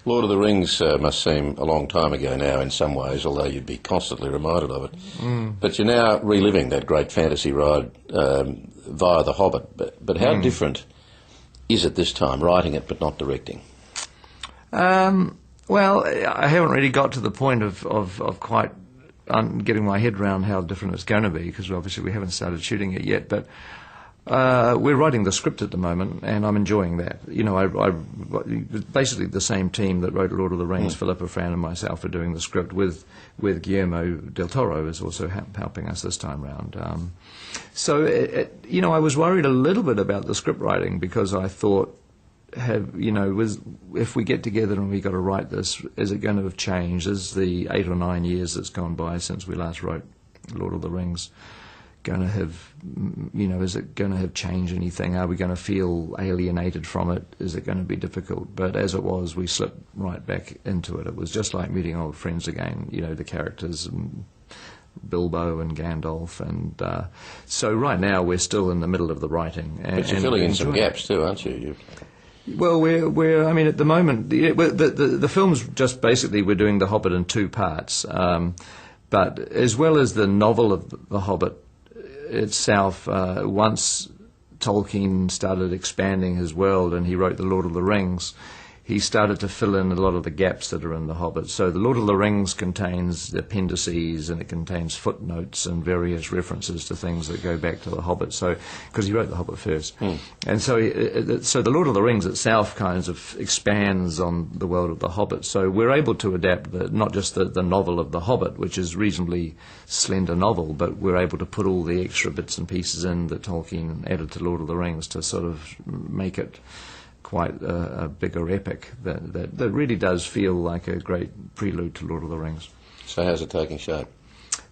Lord of the Rings must seem a long time ago now in some ways, although you'd be constantly reminded of it. But you're now reliving that great fantasy ride via The Hobbit. But how different is it this time, writing it but not directing? Well, I haven't really got to the point of quite getting my head around how different it's going to be, because obviously we haven't started shooting it yet. But we're writing the script at the moment, and I'm enjoying that. You know, I basically the same team that wrote Lord of the Rings, Philippa Fran and myself, are doing the script with Guillermo del Toro is also helping us this time round. So, you know, I was worried a little bit about the script writing, because I thought, if we get together and we got to write this, is it going to have changed? Is the 8 or 9 years that's gone by since we last wrote Lord of the Rings going to have, is it going to have changed anything? Are we going to feel alienated from it? Is it going to be difficult? But as it was, we slipped right back into it. It was just like meeting old friends again, the characters, Bilbo and Gandalf, and so right now we're still in the middle of the writing. But you're filling in some gaps too, aren't you? Well, I mean, at the moment, the film's just basically we're doing The Hobbit in 2 parts, but as well as the novel of The Hobbit itself, once Tolkien started expanding his world and he wrote The Lord of the Rings, he started to fill in a lot of the gaps that are in The Hobbit. So The Lord of the Rings contains the appendices, and it contains footnotes and various references to things that go back to The Hobbit. So, because he wrote The Hobbit first. And so The Lord of the Rings itself kind of expands on the world of The Hobbit. So we're able to adapt not just the novel of The Hobbit, which is reasonably slender novel, but we're able to put all the extra bits and pieces in that Tolkien added to Lord of the Rings to sort of make it quite a bigger epic that really does feel like a great prelude to Lord of the Rings. So how's it taking shape?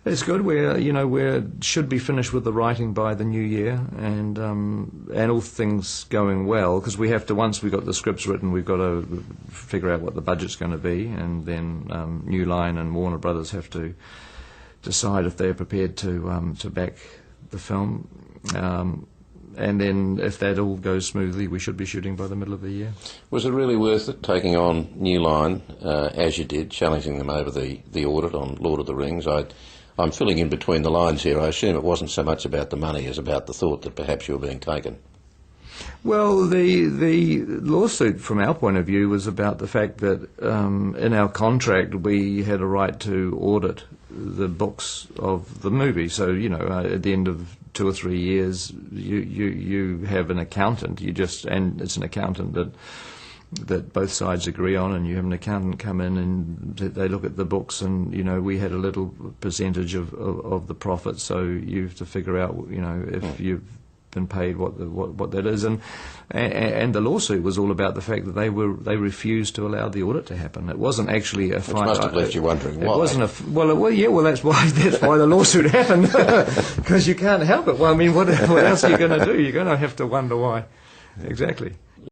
It's good. We should be finished with the writing by the new year, and all things going well, because we have to, once we've got the scripts written, we've got to figure out what the budget's going to be, and then New Line and Warner Brothers have to decide if they're prepared to back the film. And then, if that all goes smoothly, we should be shooting by the middle of the year. Was it really worth it, taking on New Line, as you did, challenging them over the audit on Lord of the Rings? I'm filling in between the lines here. I assume it wasn't so much about the money as about the thought that perhaps you were being taken. Well, the lawsuit, from our point of view, was about the fact that in our contract we had a right to audit the books of the movie. So, at the end of 2 or 3 years, you have an accountant. And it's an accountant that both sides agree on, and you have an accountant come in and they look at the books, and we had a little percentage of the profit. So you have to figure out if you've been paid what that is, and the lawsuit was all about the fact that they refused to allow the audit to happen. It wasn't actually a fight. Which must have left you wondering why. It wasn't well, that's why the lawsuit happened, because you can't help it. Well, I mean, what else are you going to do? You're going to have to wonder why. Exactly.